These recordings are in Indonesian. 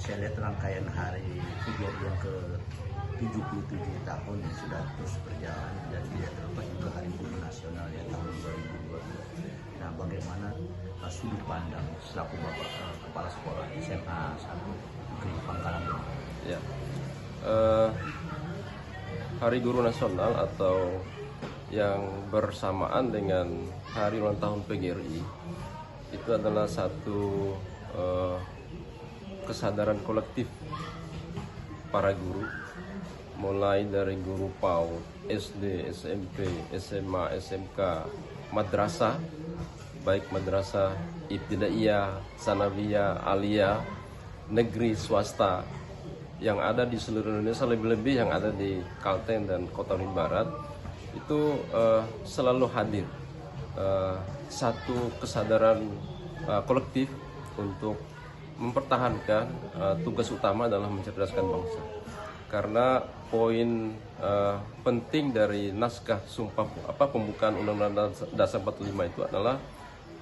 saya lihat rangkaian hari PGRI yang ke 77 tahun yang sudah terus berjalan, dan tidak terlupa juga Hari Guru Nasional ya tahun 2022. Nah, bagaimana sudut pandang selaku Bapak Kepala Sekolah SMA 1 Negeri Pangkalan? Ya, Hari Guru Nasional atau yang bersamaan dengan Hari Ulang Tahun PGRI itu adalah satu kesadaran kolektif para guru, mulai dari guru PAUD, SD, SMP, SMA, SMK, madrasah, baik madrasah ibtidaiyah, sanawiyah, aliyah, negeri, swasta yang ada di seluruh Indonesia, lebih-lebih yang ada di Kalteng dan Kota Bandung Barat, itu selalu hadir satu kesadaran kolektif untuk mempertahankan tugas utama adalah mencerdaskan bangsa. Karena poin penting dari naskah sumpah pembukaan Undang-Undang Dasar 45 itu adalah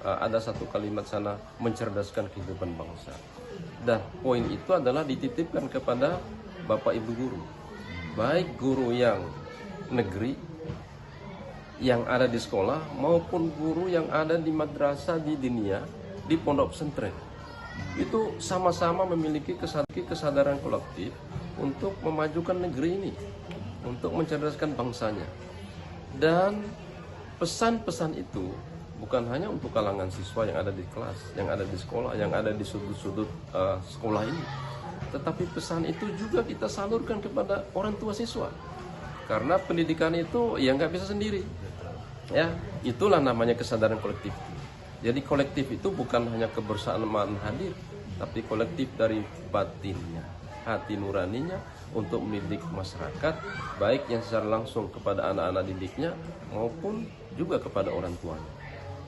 ada satu kalimat sana, mencerdaskan kehidupan bangsa. Dan poin itu adalah dititipkan kepada Bapak Ibu guru, baik guru yang negeri yang ada di sekolah maupun guru yang ada di madrasah, di dinia, di pondok pesantren. Itu sama-sama memiliki kesadaran kolektif untuk memajukan negeri ini, untuk mencerdaskan bangsanya. Dan pesan-pesan itu bukan hanya untuk kalangan siswa yang ada di kelas, yang ada di sekolah, yang ada di sudut-sudut sekolah ini, tetapi pesan itu juga kita salurkan kepada orang tua siswa. Karena pendidikan itu ya nggak bisa sendiri. Ya, itulah namanya kesadaran kolektif. Jadi kolektif itu bukan hanya kebersamaan hadir, tapi kolektif dari batinnya, hati nuraninya untuk mendidik masyarakat, baik yang secara langsung kepada anak-anak didiknya maupun juga kepada orang tuanya.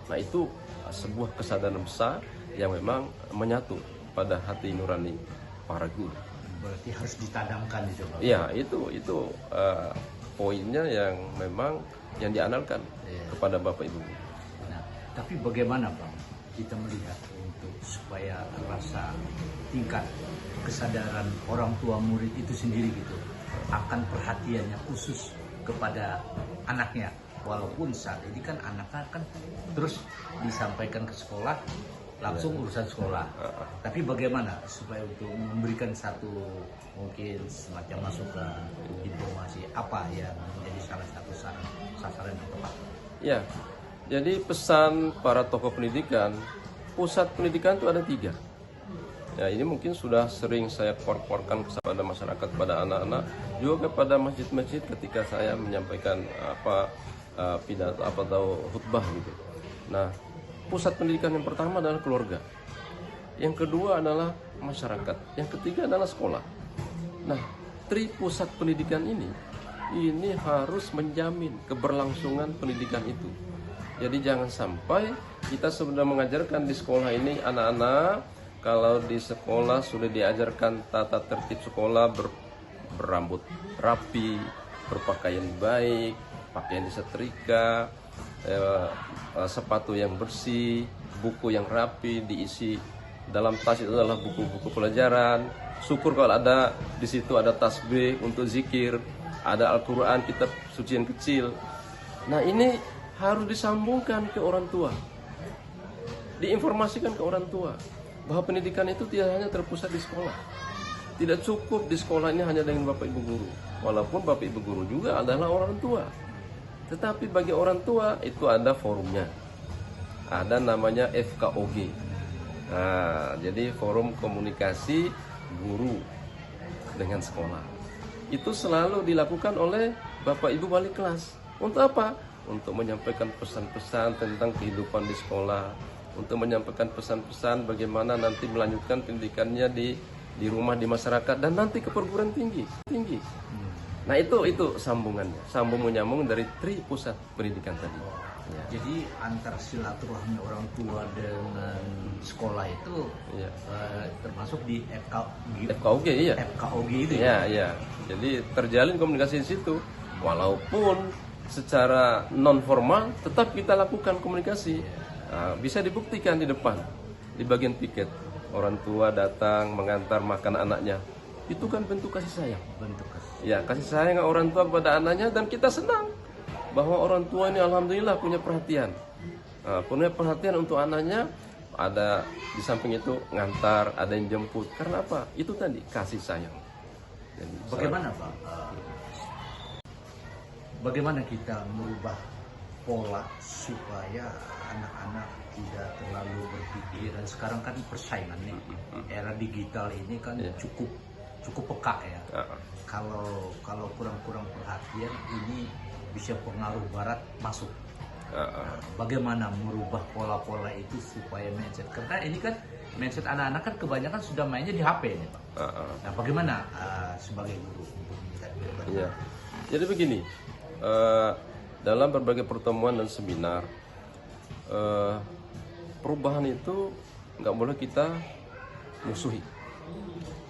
Nah, itu sebuah kesadaran besar yang memang menyatu pada hati nurani para guru. Berarti harus ditanamkan itu, Pak. Ya, itu poinnya yang memang yang diandalkan kepada Bapak Ibu. Nah, tapi bagaimana, Bang, kita melihat untuk supaya rasa tingkat kesadaran orang tua murid itu sendiri gitu akan perhatiannya khusus kepada anaknya, walaupun saat ini kan anaknya kan terus disampaikan ke sekolah langsung urusan sekolah, tapi bagaimana supaya untuk memberikan satu mungkin semacam masukan, informasi apa yang menjadi salah satu sasaran yang tepat? Ya, jadi pesan para tokoh pendidikan, pusat pendidikan itu ada 3. Ya, ini mungkin sudah sering saya keluarkan kepada masyarakat, kepada anak-anak, juga kepada masjid-masjid ketika saya menyampaikan pidato atau khutbah gitu. Nah, pusat pendidikan yang pertama adalah keluarga, yang kedua adalah masyarakat, yang ketiga adalah sekolah. Nah, pusat pendidikan ini harus menjamin keberlangsungan pendidikan itu. Jadi jangan sampai kita sudah mengajarkan di sekolah ini anak-anak, kalau di sekolah sudah diajarkan tata tertib sekolah, berambut rapi, berpakaian baik, pakaian disetrika, sepatu yang bersih, buku yang rapi, diisi dalam tas itu adalah buku-buku pelajaran. Syukur kalau ada di situ ada tasbih untuk zikir, ada Al-Quran, kitab suci yang kecil. Nah, ini harus disambungkan ke orang tua, diinformasikan ke orang tua bahwa pendidikan itu tidak hanya terpusat di sekolah. Tidak cukup di sekolah ini hanya dengan Bapak Ibu guru, walaupun Bapak Ibu guru juga adalah orang tua. Tetapi bagi orang tua itu ada forumnya, ada namanya FKOG. Nah, jadi forum komunikasi guru dengan sekolah. Itu selalu dilakukan oleh Bapak Ibu wali kelas. Untuk apa? Untuk menyampaikan pesan-pesan tentang kehidupan di sekolah, untuk menyampaikan pesan-pesan bagaimana nanti melanjutkan pendidikannya di rumah, di masyarakat, dan nanti ke perguruan tinggi. Nah, itu sambungannya, sambung menyambung dari pusat pendidikan tadi. Ya. Jadi antara silaturahmi orang tua dengan sekolah itu termasuk di FKOG, iya. FKOG itu ya. Ya. Jadi terjalin komunikasi di situ, walaupun secara non formal tetap kita lakukan komunikasi. Nah, bisa dibuktikan di depan, di bagian piket. orang tua datang mengantar makan anaknya. Itu kan bentuk kasih sayang. Bentuk kasih. Ya, kasih sayang orang tua kepada anaknya, dan kita senang bahwa orang tua ini alhamdulillah punya perhatian. Nah, punya perhatian untuk anaknya. Ada di samping itu ngantar, ada yang jemput. Karena apa? Itu tadi kasih sayang. Jadi, Bagaimana Pak? Bagaimana kita merubah pola supaya anak-anak tidak terlalu berpikir, dan sekarang kan persaingan nih, era digital ini kan cukup peka ya. Kalau kurang perhatian, ini bisa pengaruh barat masuk. Bagaimana merubah pola-pola itu supaya mindset, karena ini kan mindset anak-anak kan kebanyakan sudah mainnya di HP nih Pak. Nah, bagaimana sebagai guru untuk meningkatkan? Iya. Jadi begini, dalam berbagai pertemuan dan seminar, perubahan itu nggak boleh kita musuhi.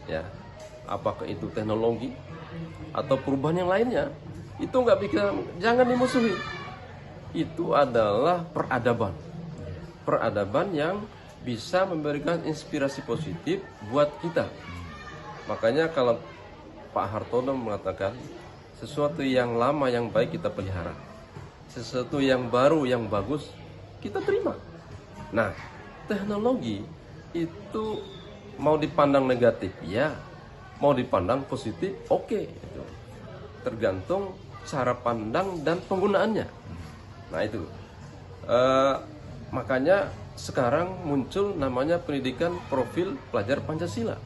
Ya, apakah itu teknologi atau perubahan yang lainnya, itu nggak bisa, jangan dimusuhi. Itu adalah peradaban yang bisa memberikan inspirasi positif buat kita. Makanya kalau Pak Hartono mengatakan, sesuatu yang lama yang baik kita pelihara, sesuatu yang baru yang bagus kita terima. Nah, teknologi itu mau dipandang negatif ya, mau dipandang positif oke. Itu tergantung cara pandang dan penggunaannya. Nah itu, makanya sekarang muncul namanya pendidikan profil pelajar Pancasila.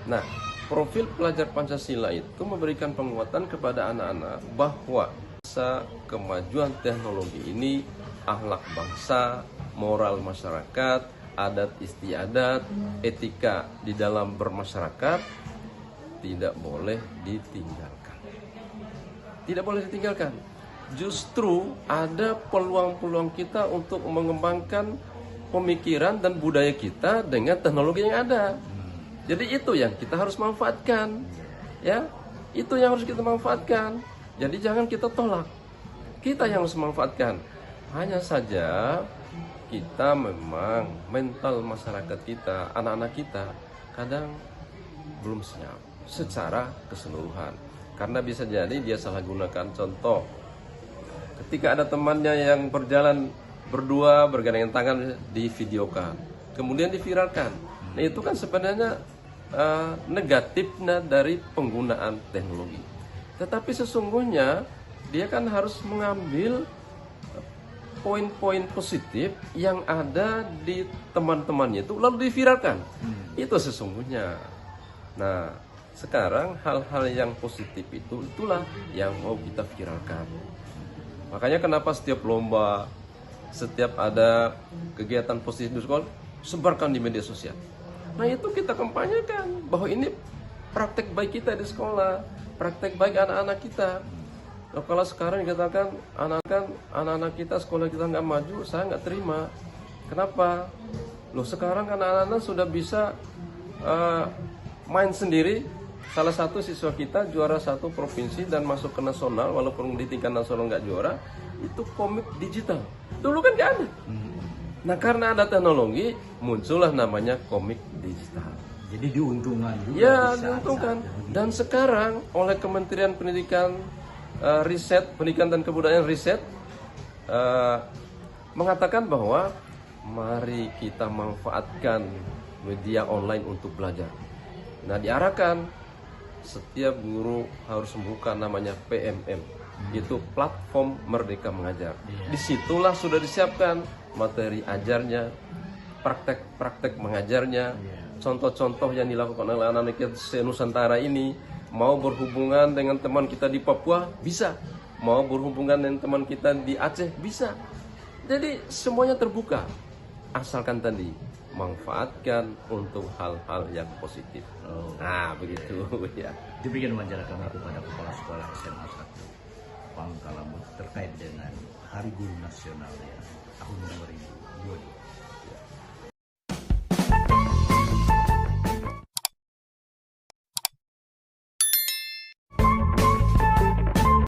Nah, profil pelajar Pancasila itu memberikan penguatan kepada anak-anak bahwa kemajuan teknologi ini, akhlak bangsa, moral masyarakat, adat istiadat, etika di dalam bermasyarakat tidak boleh ditinggalkan. Tidak boleh ditinggalkan. Justru ada peluang-peluang kita untuk mengembangkan pemikiran dan budaya kita dengan teknologi yang ada. Jadi itu yang kita harus manfaatkan, ya. Itu yang harus kita manfaatkan. Jadi jangan kita tolak. Kita yang harus manfaatkan. Hanya saja kita memang mental masyarakat kita, anak-anak kita kadang belum siap secara keseluruhan. Karena bisa jadi dia salah gunakan. Contoh, ketika ada temannya yang berjalan berdua bergandengan tangan divideokan, kemudian diviralkan. Nah itu kan sebenarnya negatifnya dari penggunaan teknologi. Tetapi sesungguhnya dia kan harus mengambil poin-poin positif yang ada di teman-temannya itu lalu diviralkan. Itu sesungguhnya. Nah, sekarang hal-hal yang positif itulah yang mau kita viralkan. Makanya kenapa setiap lomba, setiap ada kegiatan positif di sekolah, sebarkan di media sosial. Nah itu kita kampanyekan bahwa ini praktek baik kita di sekolah, praktek baik anak-anak kita. Nah, kalau sekarang dikatakan anak-anak kita, sekolah kita nggak maju, saya nggak terima. Kenapa? Loh sekarang anak-anak sudah bisa main sendiri. Salah satu siswa kita juara 1 provinsi dan masuk ke nasional, walaupun di tingkat nasional nggak juara, itu komik digital. Dulu kan nggak ada. Nah karena ada teknologi, muncullah namanya komik digital. Jadi diuntungkan juga. Ya, diuntungkan. Dan sekarang oleh Kementerian Pendidikan, Pendidikan dan Kebudayaan Riset mengatakan bahwa mari kita manfaatkan media online untuk belajar. Nah diarahkan setiap guru harus membuka namanya PMM, itu platform Merdeka Mengajar. Disitulah sudah disiapkan materi ajarnya, praktek mengajarnya, contoh-contoh yang dilakukan oleh anak-anak kita se-Nusantara ini. Mau berhubungan dengan teman kita di Papua bisa, mau berhubungan dengan teman kita di Aceh bisa. Jadi semuanya terbuka, asalkan tadi manfaatkan untuk hal-hal yang positif. Nah begitu ya. Demikian wawancara kami kepada Kepala Sekolah SMA 1 Pangkalamut terkait dengan Hari Guru Nasional ya tahun 2022.